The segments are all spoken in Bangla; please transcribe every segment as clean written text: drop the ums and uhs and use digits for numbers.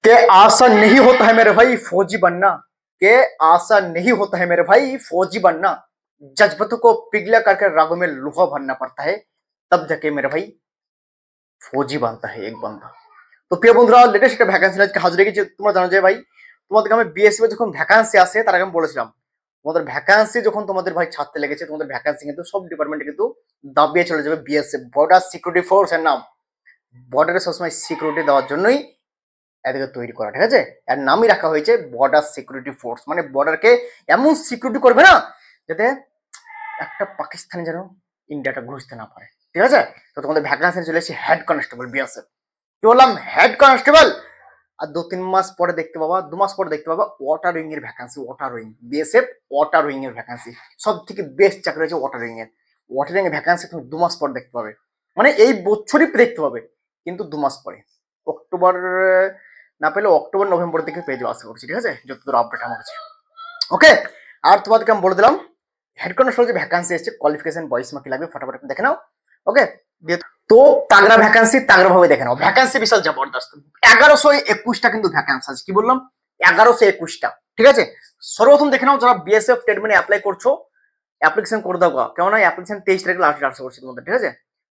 के आशा नहीं होता है मेरे भाई फौजी बनना, के आशा नहीं होता है मेरे भाई फौजी बनना, जज्बातों को पिघला करके रागों में लोहा भरना पड़ता है, तब जाके मेरे भाई फौजी बनता है एक बंदा। তো প্রিয় বন্ধুরা, লেটেস্ট একটা ভ্যাকান্সি আজকে হাজির হয়ে গেছে। তোমরা জানো যে ভাই তোমাদেরকে আমি বিএসএফ যখন ভ্যাকান্সি আসে তার আগে আমি বলেছিলাম তোমাদের ভ্যাকান্সি যখন তোমাদের ভাই ছাড়তে লেগেছে, তোমাদের ভ্যাকান্সি কিন্তু সব ডিপার্টমেন্টে কিন্তু দাবিয়ে চলে যাবে বিএসএফ, বর্ডার সিকিউরিটি ফোর্স এর নাম। বর্ডারে সবসময় সিকিউরিটি দেওয়ার জন্যই এদেরকে তৈরি করা, ঠিক আছে? এর নামই রাখা হয়েছে বর্ডার সিকিউরিটি ফোর্স, মানে বর্ডারকে এমন সিকিউরিটি করবে না যাতে একটা পাকিস্তানি যেন ইন্ডিয়াটা ঘুষতে না পারে, ঠিক আছে? তো তোমাদের ভ্যাকান্সি চলে এসেছে হেড কনস্টেবল বিএসএফ। কি বললাম? Head constable. আর 2-3 মাস পরে দেখতে পাবা, 2 মাস পরে দেখতে পাবা ওয়াটার উইং এর vacancy. Water wing BSF water wing এর ভ্যাকান্সি, সব থেকে বেস্ট চাকরি হচ্ছে ওয়াটার উইং এর। ওয়াটার উইং এর ভ্যাকান্সি তুমি 2 মাস পর দেখতে পাবে, মানে এই বছরই দেখতে পাবে, কিন্তু 2 মাস পরে অক্টোবর না পেলে অক্টোবর নভেম্বর থেকে পেয়ে যাওয়া আশা করছি, ঠিক আছে? যতদূর আপডেট আমার কাছে। ওকে, আর তোমাদেরকে আমি বলে দিলাম হেড কনস্টেবল যে ভ্যাকান্সি এসেছে, কোয়ালিফিকেশন বয়স মাকি লাগবে, ফটাফট দেখে নাও। ওকে, তো তাগড়া ভ্যাকান্সি তাগড়া ভাবে দেখে নাও। ভ্যাকান্সি বিশাল জবরদস্ত, 1121টা কিন্তু ভ্যাকান্সি আছে। কি বললাম? 1121টা, ঠিক আছে? সর্বপ্রথম দেখে নাও, যারা বিএসএফ ট্রেডমেন্টে অ্যাপ্লাই করছো অ্যাপ্লিকেশন করে দাও। কেননা অ্যাপ্লিকেশন 23 তারিখে লাস্ট আশা করছি তোমাদের, ঠিক আছে?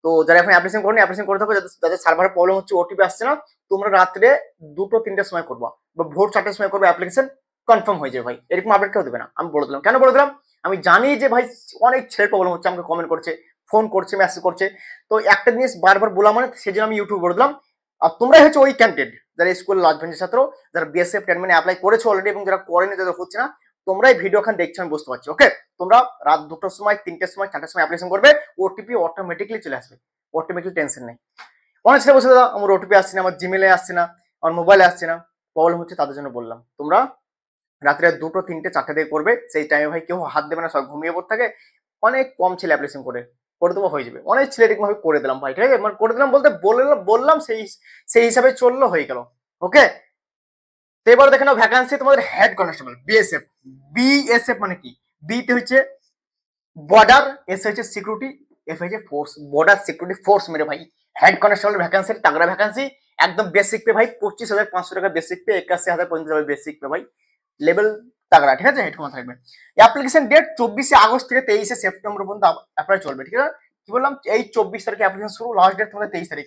তো যারা এখন অ্যাপ্লিকেশন করনি অ্যাপ্লিকেশন করে থাকো, যাদের সার্ভারে প্রবলেম হচ্ছে, ওটিপি আসছে না, তোমরা রাত্রে 2-3টার সময় করবা বা ভোর 4টার সময় করবে, অ্যাপ্লিকেশন কনফার্ম হয়ে যাবে ভাই। এরকম আপডেট কেউ দেবে না, আমি বলে দিলাম। কেন বলে দিলাম? আমি জানি যে ভাই অনেক ছেলের প্রবলেম হচ্ছে, আমাকে কমেন্ট করছে, ফোন করছে, মেসেজ করছে। তো একটা জিনিস বারবার বলা, মানে সেজন্য আমি ইউটিউব বলে দিলাম। আর তোমরাই হচ্ছে ওই ক্যান্ডিডেট যারা স্কুল লাস্ট বেঞ্চের ছাত্র, যারা বিএসএফ ট্রেডমেন্টে অ্যাপ্লাই করেছো অলরেডি, এবং যারা করেনি, যাদের হচ্ছে না, তোমরাই ভিডিও খান দেখছো, আমি বুঝতে পারছি। ওকে, তোমরা রাত 2টার সময়, 3টার সময়, 4টার সময় অ্যাপ্লিকেশন করবে, ওটিপি অটোমেটিক্যালি চলে আসবে, অটোমেটিক্যালি টেনশন নেই। অনেক ছেলে বসে দাদা আমার ওটিপি আসছে না, আমার জিমেলে আসছে না, আমার মোবাইলে আসছে না, প্রবলেম হচ্ছে, তাদের জন্য বললাম তোমরা রাত্রে 2টো, 3টে, 4টে দিয়ে করবে। সেই টাইমে ভাই কেউ হাত দেবে না, সব ঘুমিয়ে পড়ে থাকে। অনেক কম ছেলে অ্যাপ্লিকেশন করে দেবো, হয়ে যাবে। অনেক ছেলে এরকম ভাবে করে দিলাম ভাই, ঠিক আছে? মানে করে দিলাম বলতে বললাম সেই হিসাবে চললো, হয়ে গেল। ওকে, তো এবার দেখে নাও ভ্যাকান্সি তোমাদের হেড কনস্টেবল বিএসএফ। বিএসএফ মানে কি? বি তে হচ্ছে বর্ডার, এস হচ্ছে সিকিউরিটি, এফ হচ্ছে ফোর্স, বর্ডার সিকিউরিটি ফোর্স মেরে ভাই। হেড কনস্টেবল ভ্যাকান্সি তাগড়া ভ্যাকান্সি, একদম বেসিক পে ভাই, 25,500 টাকা বেসিক পে, 81,000 পর্যন্ত যাবে বেসিক পে ভাই, লেভেল তাগড়া, ঠিক আছে? হেডফোন থাকবে। অ্যাপ্লিকেশন ডেট 24শে আগস্ট থেকে 23শে সেপ্টেম্বর পর্যন্ত অ্যাপ্লাই চলবে, ঠিক আছে? কি বললাম? এই 24 তারিখে অ্যাপ্লিকেশন শুরু, লাস্ট ডেট তোমাদের 23 তারিখ।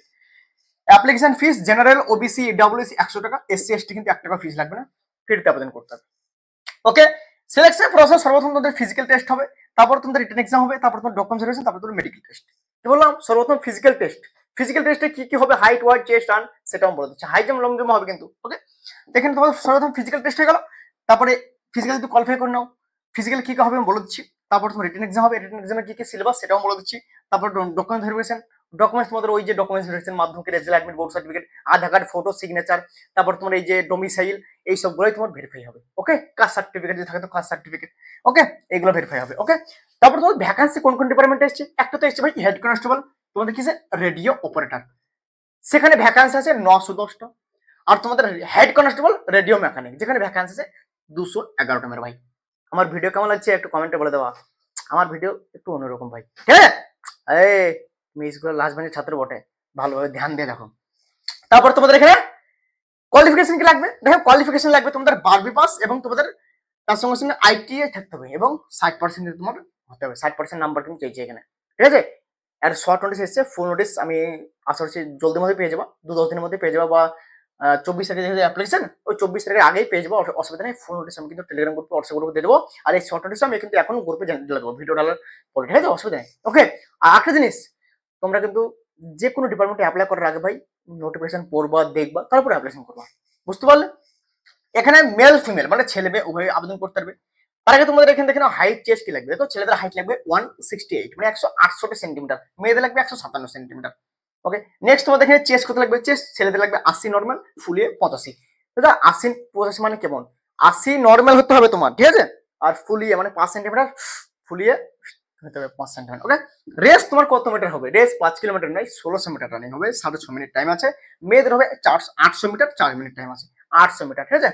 Application fees general, OBC, EWS 100 টাকা, এসসি এসটি কিন্তু 1 টাকা ফিস লাগবে না, ফ্রিতে আবেদন করতে হবে। ওকে, সিলেকশন প্রসেস সর্বপ্রথম তোমাদের ফিজিক্যাল টেস্ট হবে, তারপর তোমাদের রিটেন এক্সাম হবে, তারপর তোমার ডকুমেন্টস ভেরিফিকেশন, তারপর তোমাদের মেডিকেল টেস্ট। কি বললাম? সর্বপ্রথম ফিজিক্যাল টেস্ট। ফিজিক্যাল টেস্টে কি কি হবে? হাইট, ওয়েট, চেস্ট, রান, সেটাও বলে দিচ্ছি। হাই জাম্প, লং জাম্প হবে কিন্তু। ওকে, দেখেন তোমাদের সর্বপ্রথম ফিজিক্যাল টেস্ট হয়ে গেল, তারপরে ফিজিক্যাল যদি কোয়ালিফাই করে নাও, ফিজিক্যাল কি কি হবে আমি বলে দিচ্ছি। তারপর তোমার রিটেন এক্সাম হবে, রিটেন এক্সামে কি কি সিলেবাস সেটাও বলে দিচ্ছি। তারপর ডকুমেন্ট ভেরিফিকেশন, ডকুমেন্টস তোমাদের ওই যে ডকুমেন্টস ভেরিফিকেশন, মাধ্যমিক রেজাল্ট, অ্যাডমিট, বোর্ড সার্টিফিকেট, আধার কার্ড, ফটো, সিগনেচার, তারপর তোমার এই যে ডোমিসাইল, এই সবগুলোই তোমার ভেরিফাই হবে। ওকে, কাস্ট সার্টিফিকেট যদি থাকে তো কাস্ট সার্টিফিকেট, ওকে, এগুলো ভেরিফাই হবে। ওকে, তারপর তোমার ভ্যাকান্সি কোন কোন ডিপার্টমেন্টে এসেছে? একটা তো এসেছে ভাই হেড কনস্টেবল, তোমাদের কি রেডিও অপারেটর, সেখানে ভ্যাকান্সি আছে 910টা। আর তোমাদের হেড কনস্টেবল রেডিও মেকানিক, যেখানে ভ্যাকান্সি আছে 211টা মেরে ভাই। আমার ভিডিও কেমন লাগছে একটু কমেন্টে বলে দেওয়া। আমার ভিডিও একটু অন্যরকম ভাই, ঠিক আছে? এই তুমি স্কুলের লাস্ট বেঞ্চের ছাত্র বটে, ভালোভাবে ধ্যান দিয়ে দেখো। তারপর তোমাদের এখানে কোয়ালিফিকেশন কি লাগবে? দেখো, কোয়ালিফিকেশন লাগবে তোমাদের 12 পাস, এবং তোমাদের তার সঙ্গে সঙ্গে আইটিআই থাকতে হবে, এবং 60% তোমার হতে হবে। 60% নাম্বার কিন্তু চাইছে এখানে, ঠিক আছে? আর শর্ট নোটিস এসছে, ফুল নোটিস আমি আশা করছি জলদির মধ্যে পেয়ে যাবো, 2-10 দিনের মধ্যে পেয়ে যাবো, বা 24 তারিখে যেহেতু অ্যাপ্লিকেশন, ওই 24 তারিখের আগেই পেয়ে যাবো, অসুবিধা নেই। ফুল নোটিস আমি কিন্তু টেলিগ্রাম গ্রুপে, হোয়াটসঅ্যাপ গ্রুপে দিয়ে দেবো। আর এই শর্ট নোটিস আমি কিন্তু এখন গ্রুপে ঢেলে দেবো ভিডিও ডালার পরে, ঠিক আছে? অসুবিধা নেই। ওকে, আর একটা জিনিস, তোমরা কিন্তু যে কোনো ডিপার্টমেন্টে অ্যাপ্লাই করার আগে ভাই নোটিফিকেশন পড়বা, দেখবা, তারপরে অ্যাপ্লিকেশন করবা, বুঝতে পারলে? এখানে মেল ফিমেল মানে ছেলে মেয়ে উভয় আবেদন করতে পারবে। তার আগে তোমাদের এখানে দেখে নাও হাইট চেস্ট কি লাগবে। দেখো, ছেলেদের হাইট লাগবে 168 মানে 168 সেন্টিমিটার, মেয়েদের লাগবে 157 সেন্টিমিটার। ওকে, নেক্সট তোমাদের এখানে চেস্ট কত লাগবে? চেস্ট ছেলেদের লাগবে 80 নর্মাল, ফুলিয়ে 85। দাদা 80-85 মানে কেমন? 80 নর্মাল হতে হবে তোমার, ঠিক আছে? আর ফুলিয়ে মানে 5 সেন্টিমিটার, ফুলিয়ে হতে হবে 5 সেন্টিমিটার। ওকে, রেস তোমার কত মিটার হবে? রেস 5 কিলোমিটার নয়, 1600 মিটার রানিং হবে, 6.5 মিনিট টাইম আছে। মেয়েদের হবে 800 মিটার, 4 মিনিট টাইম আছে, 800 মিটার, ঠিক আছে?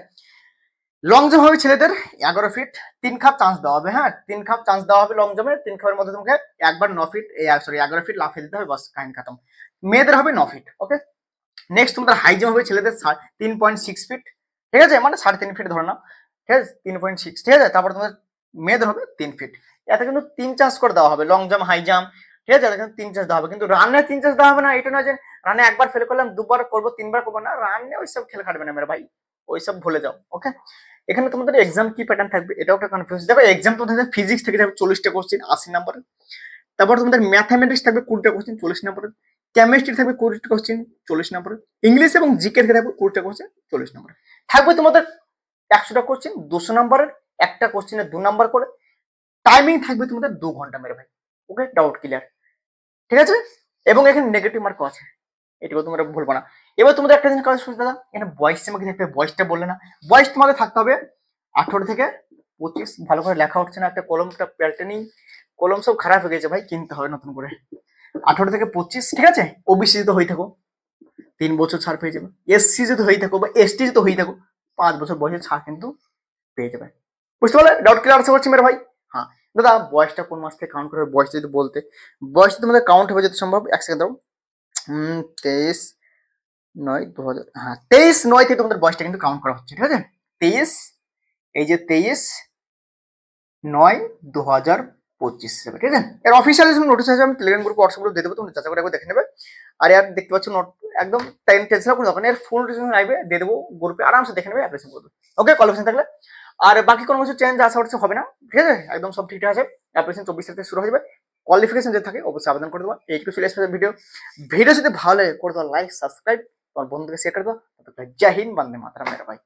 লং জাম্প হবে ছেলেদের 11 ফিট, 3 খাপ চান্স দেওয়া হবে। হ্যাঁ, 3 খাপ চান্স দেওয়া হবে লং জাম্পে। 3 খাপের মধ্যে তোমাকে একবার 9 ফিট, সরি 11 ফিট লাফিয়ে দিতে হবে, বাস কাহিনী খতম। মেয়েদের হবে 9 ফিট। ওকে, নেক্সট তোমাদের হাই জাম্প হবে ছেলেদের 3.6 ফিট, ঠিক আছে, মানে 3.5 ফিট ধরে নাও, ঠিক আছে, 3.6, ঠিক আছে। তারপর তোমাদের মেয়েদের হবে 3 ফিট। এতে কিন্তু 3 চান্স করে দেওয়া হবে, লং জাম্প, হাই জাম্প, ঠিক আছে, এতে কিন্তু 3 চান্স দেওয়া হবে। কিন্তু রানে 3 চান্স দেওয়া হবে না, এটা নয় যে রানে একবার ফেল করলাম দুবার করবো তিনবার করবো না, রানে ওইসব খেল খাটবে না মেরে ভাই, ওইসব ভুলে যাও। ওকে, এখানে তোমাদের এক্সাম কি প্যাটার্ন থাকবে এটাও একটা কনফিউজ। দেখো এক্সাম তোমাদের ফিজিক্স থেকে যাবে 40টা কোশ্চেন 80 নম্বরের, তারপর তোমাদের ম্যাথামেটিক্স থাকবে 20টা কোশ্চেন 40 নম্বরের, কেমিস্ট্রি থাকবে 20টা কোশ্চেন 40 নম্বরের, ইংলিশ এবং জিকে থেকে থাকবে 20টা কোশ্চেন 40 নম্বরের। থাকবে তোমাদের 100টা কোশ্চেন 200 নম্বরের, একটা কোশ্চেনে 2 নাম্বার করে, টাইমিং থাকবে তোমাদের 2 ঘন্টা মেরে ভাই। ওকে, ডাউট ক্লিয়ার, ঠিক আছে। এবং এখানে নেগেটিভ মার্কও আছে, এটুকু তোমরা ভুলবো না। এবার তোমাদের একটা জিনিস কাজ শুনতে দাদা, এখানে বয়স আমাকে থাকবে, বয়সটা বললে না, বয়স তোমাদের থাকতে হবে 18 থেকে 25। ভালো করে লেখা উঠছে না, একটা কলমটা পাল্টে নিই, কলম সব খারাপ হয়ে গেছে ভাই, কিনতে হবে নতুন করে। 18 থেকে 25, ঠিক আছে। ওবিসি যদি হয়ে থাকো 3 বছর ছাড় পেয়ে যাবে, এসসি যদি হয়ে থাকো বা এসটি যদি হয়ে থাকো 5 বছর বয়সে ছাড় কিন্তু পেয়ে যাবে। বুঝতে পারলে? ডাউট ক্লিয়ার আশা করছি মেরে ভাই। হ্যাঁ দাদা, বয়সটা কোন মাস থেকে কাউন্ট করে, বয়স যদি বলতে, বয়স তোমাদের কাউন্ট হবে যদি সম্ভব, 1 সেকেন্ড দাও। 23/9/2000, হ্যাঁ 23/9 থেকে তোমাদের বয়সটা কিন্তু কাউন্ট করা হচ্ছে, ঠিক আছে। 23, এই যে 23/9/2025 হিসেবে, ঠিক আছে। এর অফিসিয়াল নোটিস আছে, আমি টেলিগ্রাম গ্রুপ হোয়াটসঅ্যাপ গ্রুপ দিয়ে দেবো, তুমি যাচাই করে একবার দেখে নেবে। আর ইয়ার দেখতে পাচ্ছ নোট, একদম টেনশন করে দোকানে, এর ফুল ডিটেলস লাইভে দিয়ে দেবো, গ্রুপে আরামসে দেখে নেবে, অ্যাপ্লিকেশন করবে। ওকে, কোয়ালিফিকেশন থাকলে আর বাকি কোনো কিছু চেঞ্জ আশা করছে হবে না, ঠিক আছে, একদম সব ঠিকঠাক আছে। অ্যাপ্লিকেশন 24 তারিখ থেকে শুরু হয়ে যাবে, কোয়ালিফিকেশন যদি থাকে অবশ্যই আবেদন করে দেবো। এইটুকু চলে আসবে ভিডিও। ভিডিও যদি ভালো লাগে করে দাও লাইক, সাবস্ক্রাইব, তোমার বন্ধুকে শেয়ার করে দাও। জয় হিন্দ, বন্দে মাতরম মেরা ভাই।